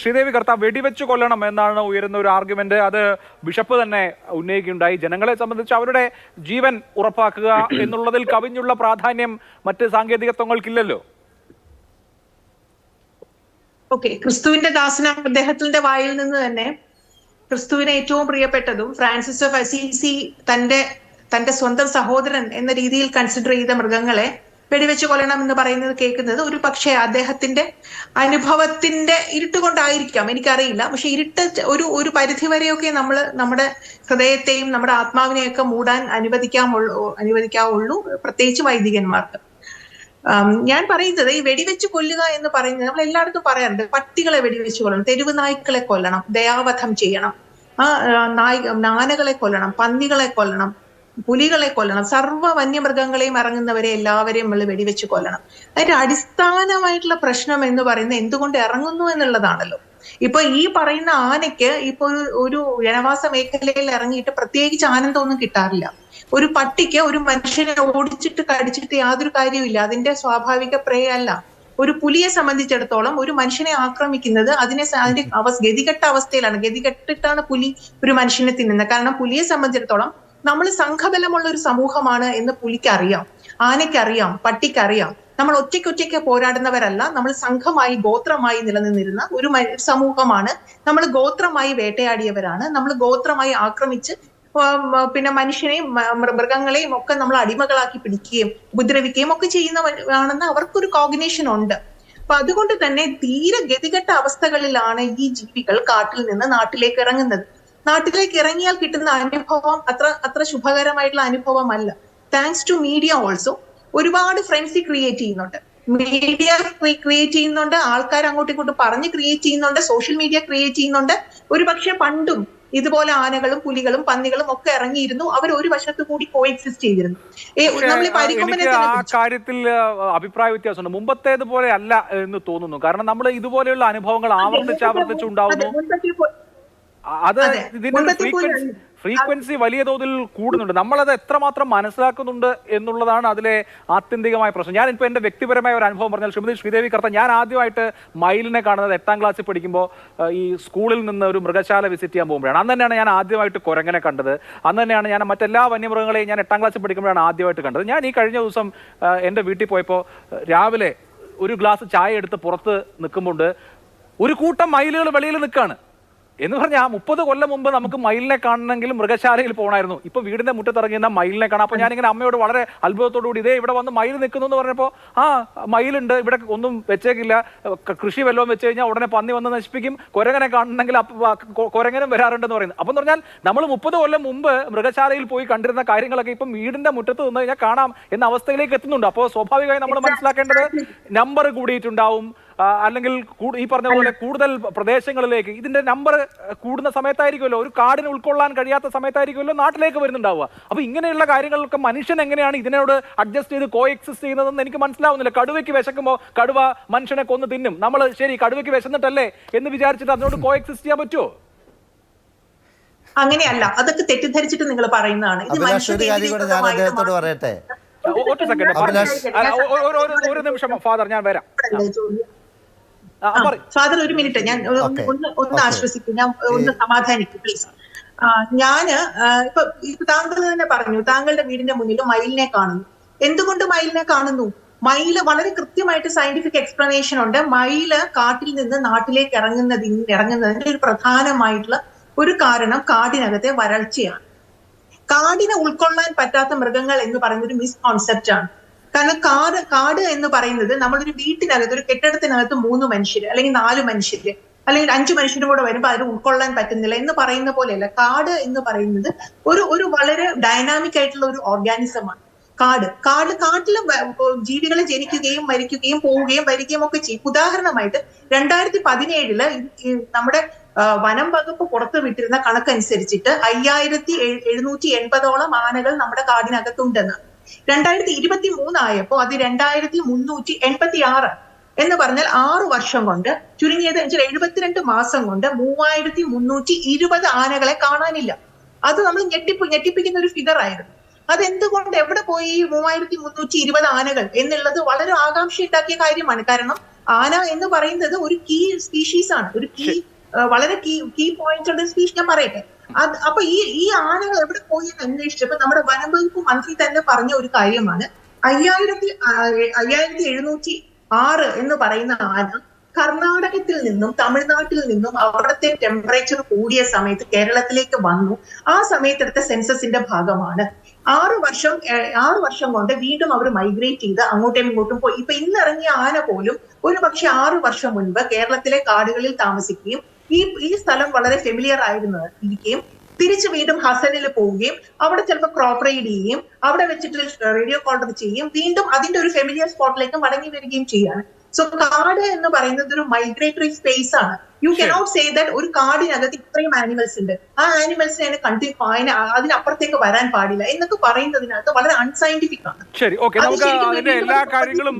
ശ്രീദേവി കർത്താവ് വെടിവെച്ച് കൊല്ലണം എന്നാണ് ഉയരുന്ന ഒരു ആർഗ്യുമെന്റ്. അത് ബിഷപ്പ് തന്നെ ഉന്നയിക്കുകയുണ്ടായി. ജനങ്ങളെ സംബന്ധിച്ച് അവരുടെ ജീവൻ ഉറപ്പാക്കുക എന്നുള്ളതിൽ കവിഞ്ഞുള്ള പ്രാധാന്യം മറ്റ് സാങ്കേതികത്വങ്ങൾക്കില്ലല്ലോ. ഓക്കെ, ക്രിസ്തുവിന്റെ ദാസനായ അദ്ദേഹത്തിന്റെ വായിൽ നിന്ന് തന്നെ ക്രിസ്തുവിനെ ഏറ്റവും പ്രിയപ്പെട്ടതും ഫ്രാൻസിസ് ഓഫ് അസീസി തന്റെ സ്വന്തം സഹോദരൻ എന്ന രീതിയിൽ കൺസിഡർ ചെയ്ത മൃഗങ്ങളെ വെടിവെച്ച് കൊല്ലണം എന്ന് പറയുന്നത് കേൾക്കുന്നത് ഒരു പക്ഷേ അദ്ദേഹത്തിന്റെ അനുഭവത്തിന്റെ ഇരുട്ടുകൊണ്ടായിരിക്കാം, എനിക്കറിയില്ല. പക്ഷെ ഒരു പരിധി വരെയൊക്കെ നമ്മൾ നമ്മുടെ ഹൃദയത്തെയും നമ്മുടെ ആത്മാവിനെയൊക്കെ മൂടാൻ അനുവദിക്കാവുള്ളൂ, പ്രത്യേകിച്ച് വൈദികന്മാർക്ക്. ഞാൻ പറയുന്നത് ഈ വെടിവെച്ച് കൊല്ലുക എന്ന് പറയുന്നത് നമ്മൾ എല്ലായിടത്തും പറയാറുണ്ട്. പട്ടികളെ വെടിവെച്ച് കൊല്ലണം, തെരുവ് നായ്ക്കളെ കൊല്ലണം, ദയാവധം ചെയ്യണം, നാനകളെ കൊല്ലണം, പന്നികളെ കൊല്ലണം, പുലികളെ കൊല്ലണം, സർവ്വ വന്യമൃഗങ്ങളെയും ഇറങ്ങുന്നവരെ എല്ലാവരെയും നമ്മൾ വെടിവെച്ച് കൊല്ലണം. അതിന്റെ അടിസ്ഥാനമായിട്ടുള്ള പ്രശ്നം എന്ന് പറയുന്നത് എന്തുകൊണ്ട് ഇറങ്ങുന്നു എന്നുള്ളതാണല്ലോ. ഇപ്പൊ ഈ പറയുന്ന ആനയ്ക്ക് ഇപ്പൊ ഒരു ജനവാസ മേഖലയിൽ ഇറങ്ങിയിട്ട് പ്രത്യേകിച്ച് ആനന്ദമൊന്നും കിട്ടാറില്ല. ഒരു പട്ടിക്ക് ഒരു മനുഷ്യനെ ഓടിച്ചിട്ട് കടിച്ചിട്ട് യാതൊരു കാര്യമില്ല, അതിന്റെ സ്വാഭാവിക പ്രേയല്ല. ഒരു പുലിയെ സംബന്ധിച്ചിടത്തോളം ഒരു മനുഷ്യനെ ആക്രമിക്കുന്നത് അതിന്റെ ഗതികെട്ട അവസ്ഥയിലാണ്. ഗതികെട്ടിട്ടാണ് പുലി ഒരു മനുഷ്യനെ തിന്നുന്നത്. കാരണം പുലിയെ സംബന്ധിച്ചിടത്തോളം നമ്മൾ സംഘബലമുള്ള ഒരു സമൂഹമാണ് എന്ന് പുലിക്കറിയാം, ആനയ്ക്കറിയാം, പട്ടിക്കറിയാം. നമ്മൾ ഒറ്റയ്ക്കൊറ്റയ്ക്ക് പോരാടുന്നവരല്ല, നമ്മൾ സംഘമായി ഗോത്രമായി നിലനിന്നിരുന്ന ഒരു സമൂഹമാണ്. നമ്മൾ ഗോത്രമായി വേട്ടയാടിയവരാണ്. നമ്മൾ ഗോത്രമായി ആക്രമിച്ച് പിന്നെ മനുഷ്യനെയും മൃഗങ്ങളെയും ഒക്കെ നമ്മൾ അടിമകളാക്കി പിടിക്കുകയും ഉപദ്രവിക്കുകയും ഒക്കെ ചെയ്യുന്നവരാണെന്ന് അവർക്കൊരു കോഗ്നിഷൻ ഉണ്ട്. അപ്പൊ അതുകൊണ്ട് തന്നെ തീരെ ഗതികെട്ട അവസ്ഥകളിലാണ് ഈ ജീവികൾ കാട്ടിൽ നിന്ന് നാട്ടിലേക്ക് ഇറങ്ങുന്നത്. നാട്ടിലേക്ക് ഇറങ്ങിയാൽ കിട്ടുന്ന അനുഭവം അത്ര ശുഭകരമായിട്ടുള്ള അനുഭവമല്ല. താങ്ക്സ് ടു മീഡിയ ഓൾസോ ഒരുപാട് ഫ്രണ്ട്സി ക്രിയേറ്റ് ചെയ്യുന്നുണ്ട്, മീഡിയ ക്രിയേറ്റ് ചെയ്യുന്നുണ്ട്, ആൾക്കാർ അങ്ങോട്ടും ഇങ്ങോട്ടും പറഞ്ഞ് ക്രിയേറ്റ് ചെയ്യുന്നുണ്ട്, സോഷ്യൽ മീഡിയ ക്രിയേറ്റ് ചെയ്യുന്നുണ്ട്. ഒരുപക്ഷെ പണ്ടും ഇതുപോലെ ആനകളും പുലികളും പന്നികളും ഒക്കെ ഇറങ്ങിയിരുന്നു, അവർ ഒരു വശത്ത് കൂടി കോഎക്സിസ്റ്റ് ചെയ്തിരുന്നു. ആ കാര്യത്തിൽ അഭിപ്രായ വ്യത്യാസമുണ്ട്. മുമ്പത്തേതുപോലെ അല്ല എന്ന് തോന്നുന്നു. കാരണം നമ്മൾ ഇതുപോലെയുള്ള അനുഭവങ്ങൾ ആവർത്തിച്ചുണ്ടാവുന്നു. അത് ഇതിന്റെ ഫ്രീക്വൻസി വലിയ തോതിൽ കൂടുന്നുണ്ട്. നമ്മളത് എത്രമാത്രം മനസ്സിലാക്കുന്നുണ്ട് എന്നുള്ളതാണ് അതിലെ ആത്യന്തികമായ പ്രശ്നം. ഞാൻ ഇപ്പോൾ എൻ്റെ വ്യക്തിപരമായ ഒരു അനുഭവം പറഞ്ഞാൽ, ശ്രീമതി ശ്രീദേവി കർത്താവ്, ഞാൻ ആദ്യമായിട്ട് മയിലിനെ കാണുന്നത് 8ാം ക്ലാസ്സിൽ പഠിക്കുമ്പോൾ ഈ സ്കൂളിൽ നിന്ന് ഒരു മൃഗശാല വിസിറ്റ് ചെയ്യാൻ പോകുമ്പോഴാണ്. അന്ന് തന്നെയാണ് ഞാൻ ആദ്യമായിട്ട് കുരങ്ങനെ കണ്ടത്. അന്ന് തന്നെയാണ് ഞാൻ മറ്റെല്ലാ വന്യമൃഗങ്ങളെയും ഞാൻ 8ാം ക്ലാസ്സിൽ പഠിക്കുമ്പോഴാണ് ആദ്യമായിട്ട് കണ്ടത്. ഞാൻ ഈ കഴിഞ്ഞ ദിവസം എൻ്റെ വീട്ടിൽ പോയപ്പോൾ രാവിലെ ഒരു ഗ്ലാസ് ചായ എടുത്ത് പുറത്ത് നിൽക്കുമ്പോൾ ഒരു കൂട്ടം മയിലുകൾ വെളിയിൽ നിൽക്കുകയാണ്. എന്ന് പറഞ്ഞാൽ 30 കൊല്ലം മുമ്പ് നമുക്ക് മയിലിനെ കാണണമെങ്കിൽ മൃഗശാലയിൽ പോകണമായിരുന്നു. ഇപ്പൊ വീടിന്റെ മുറ്റത്തിറങ്ങിയ മയിലിനെ കാണാം. അപ്പൊ ഞാനിങ്ങനെ അമ്മയോട് വളരെ അത്ഭുതത്തോടുകൂടി ഇതേ ഇവിടെ വന്ന് മയിൽ നിൽക്കുന്നു എന്ന് പറഞ്ഞപ്പോൾ മയിലുണ്ട്, ഇവിടെ ഒന്നും വെച്ചേക്കില്ല, കൃഷി വല്ലതും വെച്ച് കഴിഞ്ഞാൽ ഉടനെ പന്നി വന്ന് നശിപ്പിക്കും, കുരങ്ങനെ കാണണമെങ്കിൽ കുരങ്ങനും വരാറുണ്ടെന്ന് പറയുന്നത്. അപ്പം എന്ന് പറഞ്ഞാൽ നമ്മൾ 30 കൊല്ലം മുമ്പ് മൃഗശാലയിൽ പോയി കണ്ടിരുന്ന കാര്യങ്ങളൊക്കെ ഇപ്പം വീടിന്റെ മുറ്റത്ത് നിന്ന് കഴിഞ്ഞാൽ കാണാം എന്ന അവസ്ഥയിലേക്ക് എത്തുന്നുണ്ട്. അപ്പോൾ സ്വാഭാവികമായി നമ്മൾ മനസ്സിലാക്കേണ്ടത് നമ്പർ കൂടിയിട്ടുണ്ടാവും, അല്ലെങ്കിൽ ഈ പറഞ്ഞ പോലെ കൂടുതൽ പ്രദേശങ്ങളിലേക്ക് ഇതിന്റെ നമ്പർ കൂടുന്ന സമയത്തായിരിക്കുമല്ലോ, ഒരു കാടിന് ഉൾക്കൊള്ളാൻ കഴിയാത്ത സമയത്തായിരിക്കുമല്ലോ നാട്ടിലേക്ക് വരുന്നുണ്ടാവുക. അപ്പൊ ഇങ്ങനെയുള്ള കാര്യങ്ങളൊക്കെ മനുഷ്യൻ എങ്ങനെയാണ് ഇതിനോട് അഡ്ജസ്റ്റ് ചെയ്ത് കോഎക്സിസ്റ്റ് ചെയ്യുന്നതെന്ന് എനിക്ക് മനസ്സിലാവുന്നില്ല. കടുവയ്ക്ക് വിശക്കുമ്പോൾ കടുവ മനുഷ്യനെ കൊന്ന് തിന്നും. നമ്മൾ ശരി കടുവയ്ക്ക് വിശന്നിട്ടല്ലേ എന്ന് വിചാരിച്ചിട്ട് അതിനോട് കോഎക്സിസ്റ്റ് ചെയ്യാൻ പറ്റുമോ? അങ്ങനെയല്ല, അതൊക്കെ തെറ്റിദ്ധരിച്ചിട്ട് നിങ്ങൾ പറയുന്നതാണ്. ഒരു നിമിഷം ഫാദർ, ഞാൻ വരാം. ഫാദർ ഒരു മിനിറ്റ്, ഞാൻ ഒന്ന് ആശ്വസിക്കും, ഞാൻ ഒന്ന് സമാധാനിക്കും പ്ലീസ്. ഞാന് ഇപ്പൊ താങ്കൾ തന്നെ പറഞ്ഞു, താങ്കളുടെ വീടിന്റെ മുന്നിൽ മയിലിനെ കാണുന്നു. എന്തുകൊണ്ട് മയിലിനെ കാണുന്നു? മയില് വളരെ കൃത്യമായിട്ട് സയന്റിഫിക് എക്സ്പ്ലനേഷൻ ഉണ്ട്. മയില് കാട്ടിൽ നിന്ന് നാട്ടിലേക്ക് ഇറങ്ങുന്നതിന്റെ ഒരു പ്രധാനമായിട്ടുള്ള ഒരു കാരണം കാടിനകത്തെ വരൾച്ചയാണ്. കാടിനെ ഉൾക്കൊള്ളാൻ പറ്റാത്ത മൃഗങ്ങൾ എന്ന് പറയുന്ന ഒരു മിസ്കോൺസെപ്റ്റ് ആണ്. കാരണം കാട് എന്ന് പറയുന്നത് നമ്മളൊരു വീട്ടിനകത്ത്, ഒരു കെട്ടിടത്തിനകത്ത് 3 മനുഷ്യര് അല്ലെങ്കിൽ 4 മനുഷ്യര് അല്ലെങ്കിൽ 5 മനുഷ്യരും കൂടെ വരുമ്പോൾ അതിന് ഉൾക്കൊള്ളാൻ പറ്റുന്നില്ല എന്ന് പറയുന്ന പോലെയല്ല. കാട് എന്ന് പറയുന്നത് ഒരു വളരെ ഡൈനാമിക് ആയിട്ടുള്ള ഒരു ഓർഗാനിസമാണ്. കാട്ടിലെ ജീവികളെ ജനിക്കുകയും മരിക്കുകയും പോവുകയും വരികയും ഒക്കെ ചെയ്യും. ഉദാഹരണമായിട്ട് 2017 നമ്മുടെ വനം വകുപ്പ് പുറത്തു വിട്ടിരുന്ന കണക്കനുസരിച്ചിട്ട് 5780ഓളം ആനകൾ നമ്മുടെ കാടിനകത്തുണ്ടെന്ന്. 2023 ആയപ്പോ അത് 2386 എന്ന് പറഞ്ഞാൽ 6 വർഷം കൊണ്ട്, ചുരുങ്ങിയത് 72 മാസം കൊണ്ട് 3320 ആനകളെ കാണാനില്ല. അത് നമ്മൾ ഞെട്ടിപ്പിക്കുന്ന ഒരു ഫിഗർ ആയിരുന്നു. അതെന്തുകൊണ്ട്, എവിടെ പോയി 3320 ആനകൾ എന്നുള്ളത് വളരെ ആകാംക്ഷ ഉണ്ടാക്കിയ കാര്യമാണ്. കാരണം ആന എന്ന് പറയുന്നത് ഒരു കീ സ്പീഷീസ് ആണ്, ഒരു വളരെ കീ പോയിന്റ് ഉള്ള സ്പീഷീസ്. ഞാൻ പറയട്ടെ, അപ്പൊ ഈ ആനകൾ എവിടെ പോയി എന്ന് അന്വേഷിച്ചപ്പോ നമ്മുടെ വനം വകുപ്പ് മന്ത്രി തന്നെ പറഞ്ഞ ഒരു കാര്യമാണ് 5706 എന്ന് പറയുന്ന ആന കർണാടകത്തിൽ നിന്നും തമിഴ്നാട്ടിൽ നിന്നും അവിടുത്തെ ടെമ്പറേച്ചർ കൂടിയ സമയത്ത് കേരളത്തിലേക്ക് വന്നു. ആ സമയത്ത് എടുത്ത സെൻസസിന്റെ ഭാഗമാണ്. 6 വർഷം കൊണ്ട് വീണ്ടും അവർ മൈഗ്രേറ്റ് ചെയ്ത് അങ്ങോട്ടും ഇങ്ങോട്ടും പോയി. ഇപ്പൊ ഇന്നിറങ്ങിയ ആന പോലും ഒരു പക്ഷെ 6 വർഷം മുൻപ് കേരളത്തിലെ കാടുകളിൽ താമസിക്കുകയും ഈ സ്ഥലം വളരെ ഫെമിലിയർ ആയിരുന്നിരിക്കുകയും തിരിച്ച് വീണ്ടും ഹസനിൽ പോവുകയും അവിടെ ചിലപ്പോൾ ക്രോപ്പ് റൈഡ് ചെയ്യുകയും അവിടെ വെച്ചിട്ട് റേഡിയോ കോളർ ചെയ്യുകയും വീണ്ടും അതിന്റെ ഒരു ഫെമിലിയർ സ്പോട്ടിലേക്ക് മടങ്ങി വരികയും ചെയ്യാണ്. സോ കാട് എന്ന് പറയുന്നത് ഒരു മൈഗ്രേറ്ററി സ്പേസ് ആണ്. യു കനോട്ട് സേ ദാറ്റ് ഒരു കാടിനകത്ത് ഇത്രയും ആനിമൽസ് ഉണ്ട്, ആ ആനിമൽസിനെ അതിനപ്പുറത്തേക്ക് വരാൻ പാടില്ല എന്നൊക്കെ പറയുന്നതിനകത്ത് വളരെ അൺസയന്റിഫിക് ആണ്. ശരി, ഓക്കെ, നമുക്ക് അതിന്റെ എല്ലാ കാര്യങ്ങളും